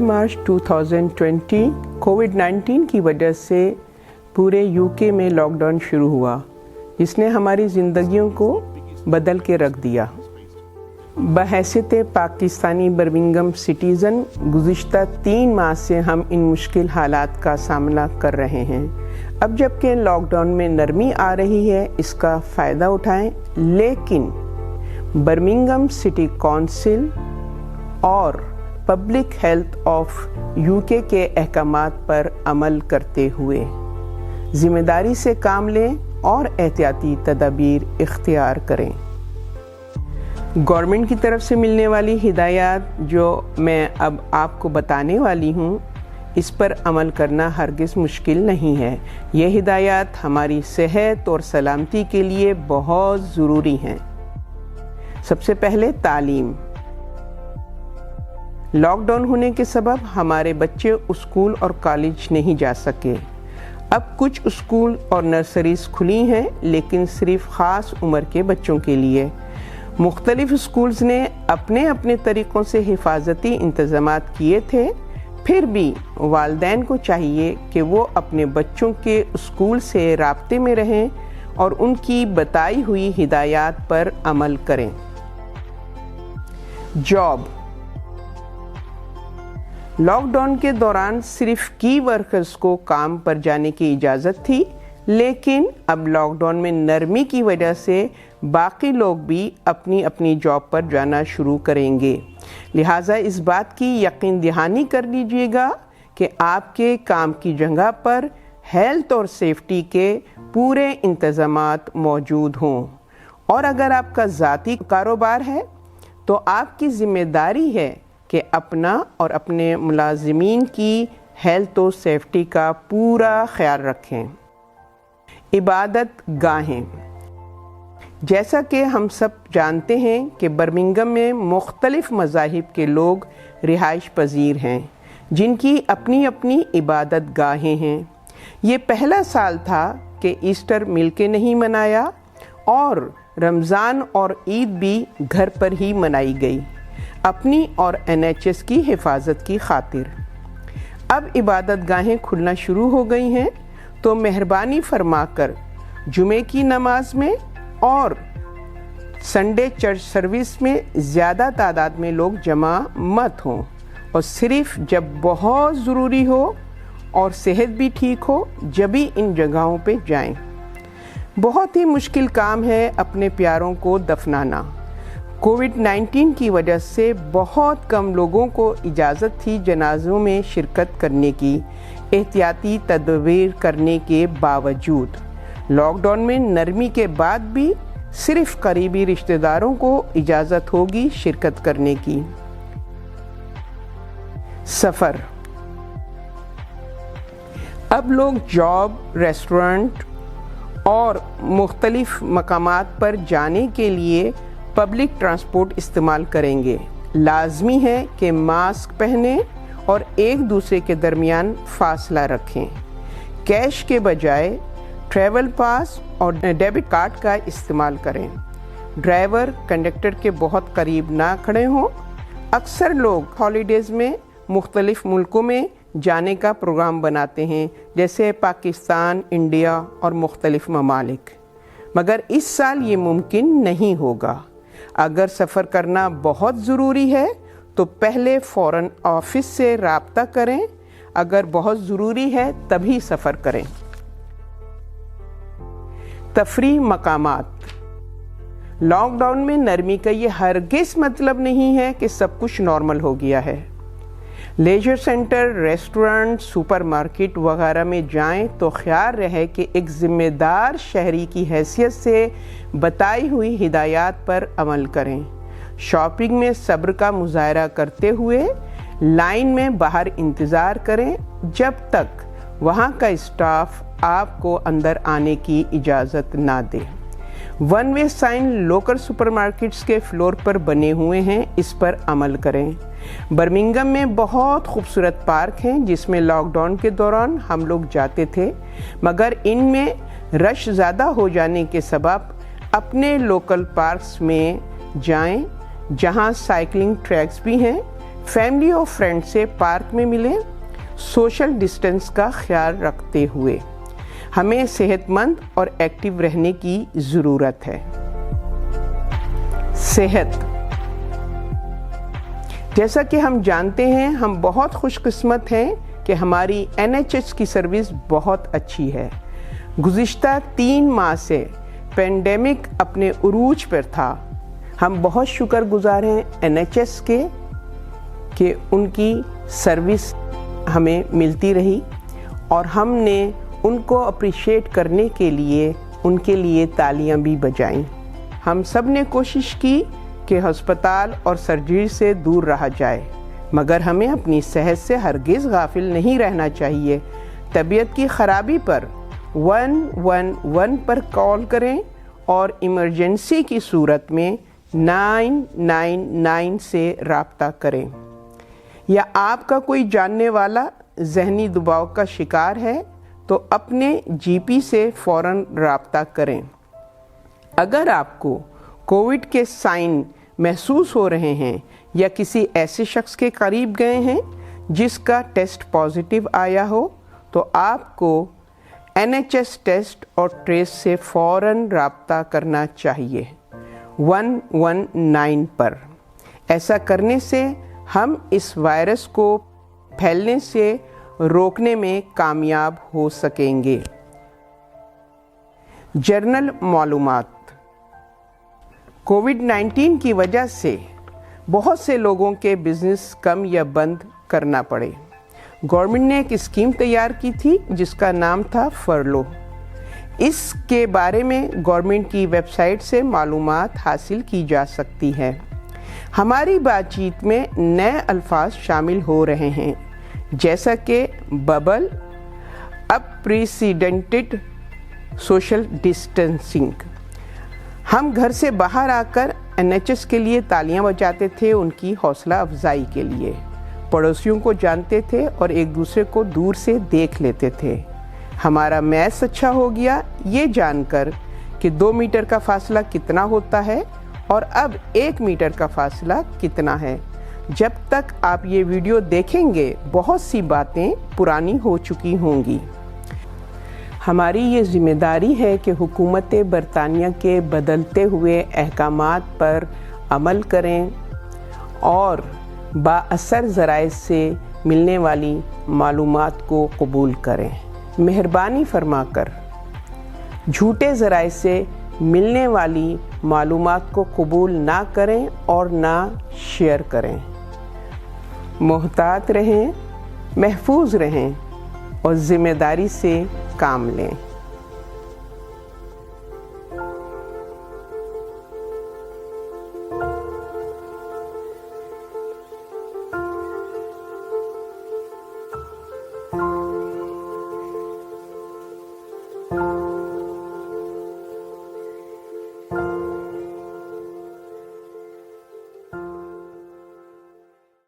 मार्च 2020 कोविड-19 की वजह से पूरे यूके में लॉकडाउन शुरू हुआ, जिसने हमारी ज़िंदगियों को बदल के रख दिया। बहैसियत पाकिस्तानी बर्मिंघम सिटीज़न गुज़िश्ता 3 माह से हम इन मुश्किल हालात का सामना कर रहे हैं। अब जबकि लॉकडाउन में नरमी आ रही है, इसका फ़ायदा उठाएं, लेकिन बर्मिंघम सिटी काउंसिल और पब्लिक हेल्थ ऑफ यूके के अहकामात पर अमल करते हुए जिम्मेदारी से काम लें और एहतियाती तदाबीर इख्तियार करें। गवर्नमेंट की तरफ से मिलने वाली हिदायत जो मैं अब आपको बताने वाली हूँ, इस पर अमल करना हरगिज़ मुश्किल नहीं है। ये हिदायत हमारी सेहत और सलामती के लिए बहुत ज़रूरी हैं। सबसे पहले तालीम। लॉकडाउन होने के सबब हमारे बच्चे स्कूल और कॉलेज नहीं जा सके। अब कुछ स्कूल और नर्सरीज खुली हैं, लेकिन सिर्फ ख़ास उम्र के बच्चों के लिए। मुख्तलिफ स्कूल्स ने अपने अपने तरीक़ों से हिफाजती इंतज़ामात किए थे, फिर भी वालिदैन को चाहिए कि वो अपने बच्चों के स्कूल से राब्ते में रहें और उनकी बताई हुई हिदायत पर अमल करें। जॉब। लॉकडाउन के दौरान सिर्फ की वर्कर्स को काम पर जाने की इजाज़त थी, लेकिन अब लॉकडाउन में नरमी की वजह से बाकी लोग भी अपनी अपनी जॉब पर जाना शुरू करेंगे। लिहाजा इस बात की यकीन दहानी कर लीजिएगा कि आपके काम की जगह पर हेल्थ और सेफ्टी के पूरे इंतज़ामात मौजूद हों। और अगर आपका ज़ाती कारोबार है तो आपकी ज़िम्मेदारी है कि अपना और अपने मुलाजिमीन की हेल्थ और सेफ्टी का पूरा ख्याल रखें। इबादत गाहें। जैसा कि हम सब जानते हैं कि बर्मिंघम में मुख्तलिफ मज़ाहिब के लोग रिहाइश पजीर हैं, जिनकी अपनी अपनी इबादत गाहें हैं। ये पहला साल था कि ईस्टर मिल के नहीं मनाया और रमज़ान और ईद भी घर पर ही मनाई गई, अपनी और NHS की हिफाजत की खातिर। अब इबादत गाहें खुलना शुरू हो गई हैं, तो मेहरबानी फरमाकर जुमे की नमाज में और संडे चर्च सर्विस में ज़्यादा तादाद में लोग जमा मत हों, और सिर्फ जब बहुत ज़रूरी हो और सेहत भी ठीक हो, जब भी इन जगहों पे जाएं। बहुत ही मुश्किल काम है अपने प्यारों को दफनाना। कोविड-19 की वजह से बहुत कम लोगों को इजाज़त थी जनाज़ों में शिरकत करने की। एहतियाती तदबीर करने के बावजूद लॉकडाउन में नरमी के बाद भी सिर्फ करीबी रिश्तेदारों को इजाज़त होगी शिरकत करने की। सफ़र। अब लोग जॉब, रेस्टोरेंट और मुख्तलिफ मकामात पर जाने के लिए पब्लिक ट्रांसपोर्ट इस्तेमाल करेंगे। लाजमी है कि मास्क पहनें और एक दूसरे के दरमियान फासला रखें। कैश के बजाय ट्रैवल पास और डेबिट कार्ड का इस्तेमाल करें। ड्राइवर कंडक्टर के बहुत करीब ना खड़े हों। अक्सर लोग हॉलीडेज़ में मुख्तलिफ मुल्कों में जाने का प्रोग्राम बनाते हैं, जैसे पाकिस्तान, इंडिया और मुख्तलिफ ममालिक, मगर इस साल ये मुमकिन नहीं होगा। अगर सफ़र करना बहुत ज़रूरी है तो पहले फ़ौरन ऑफिस से राब्ता करें। अगर बहुत ज़रूरी है तभी सफ़र करें। तफरीह मकामात। लॉकडाउन में नरमी का ये हरगिज़ मतलब नहीं है कि सब कुछ नॉर्मल हो गया है। लेजर सेंटर, रेस्टोरेंट, सुपरमार्केट वगैरह में जाएं तो ख्याल रहे कि एक ज़िम्मेदार शहरी की हैसियत से बताई हुई हिदायत पर अमल करें। शॉपिंग में सब्र का मुजाहरा करते हुए लाइन में बाहर इंतज़ार करें जब तक वहाँ का स्टाफ आपको अंदर आने की इजाज़त ना दे। One way sign local supermarkets के फ्लोर पर बने हुए हैं, इस पर अमल करें। बर्मिंघम में बहुत खूबसूरत पार्क हैं जिसमें लॉकडाउन के दौरान हम लोग जाते थे, मगर इनमें रश ज़्यादा हो जाने के सबब अपने लोकल पार्क्स में जाएं जहां साइकिलिंग ट्रैक्स भी हैं। फैमिली और फ्रेंड से पार्क में मिलें, सोशल डिस्टेंस का ख्याल रखते हुए। हमें सेहतमंद और एक्टिव रहने की ज़रूरत है। सेहत, जैसा कि हम जानते हैं, हम बहुत खुशकिस्मत हैं कि हमारी NHS की सर्विस बहुत अच्छी है। गुज़िश्ता 3 माह से पेंडेमिक अपने उरूज पर था। हम बहुत शुक्रगुजार हैं NHS के कि उनकी सर्विस हमें मिलती रही और हमने उनको अप्रिशिएट करने के लिए उनके लिए तालियां भी बजाईं। हम सब ने कोशिश की कि अस्पताल और सर्जरी से दूर रहा जाए, मगर हमें अपनी सेहत से हरगिज़ गाफिल नहीं रहना चाहिए। तबीयत की ख़राबी पर 111 पर कॉल करें और इमरजेंसी की सूरत में 999 से राब्ता करें। या आपका कोई जानने वाला ज़हनी दबाव का शिकार है तो अपने GP से फ़ौरन राब्ता करें। अगर आपको कोविड के साइन महसूस हो रहे हैं या किसी ऐसे शख्स के करीब गए हैं जिसका टेस्ट पॉजिटिव आया हो, तो आपको NHS टेस्ट और ट्रेस से फ़ौरन राब्ता करना चाहिए 119 पर। ऐसा करने से हम इस वायरस को फैलने से रोकने में कामयाब हो सकेंगे। जर्नल मालूमात, कोविड-19 की वजह से बहुत से लोगों के बिजनेस कम या बंद करना पड़े। गवर्नमेंट ने एक स्कीम तैयार की थी जिसका नाम था फरलो। इसके बारे में गवर्नमेंट की वेबसाइट से मालूमात हासिल की जा सकती है। हमारी बातचीत में नए अल्फाज शामिल हो रहे हैं जैसा कि बबल, अनप्रेसिडेंटेड सोशल डिस्टेंसिंग। हम घर से बाहर आकर NHS के लिए तालियां बजाते थे, उनकी हौसला अफजाई के लिए। पड़ोसियों को जानते थे और एक दूसरे को दूर से देख लेते थे। हमारा मैथ्स अच्छा हो गया ये जानकर कि 2 मीटर का फासला कितना होता है और अब 1 मीटर का फासला कितना है। जब तक आप ये वीडियो देखेंगे बहुत सी बातें पुरानी हो चुकी होंगी। हमारी ये जिम्मेदारी है कि हुकूमत बरतानिया के बदलते हुए अहकामात पर अमल करें और बाअसर ज़राए से मिलने वाली मालूमात को कबूल करें। मेहरबानी फरमाकर झूठे ज़राए से मिलने वाली मालूमात को कबूल ना करें और ना शेयर करें। मोहतात रहें, महफूज रहें और ज़िम्मेदारी से काम लें।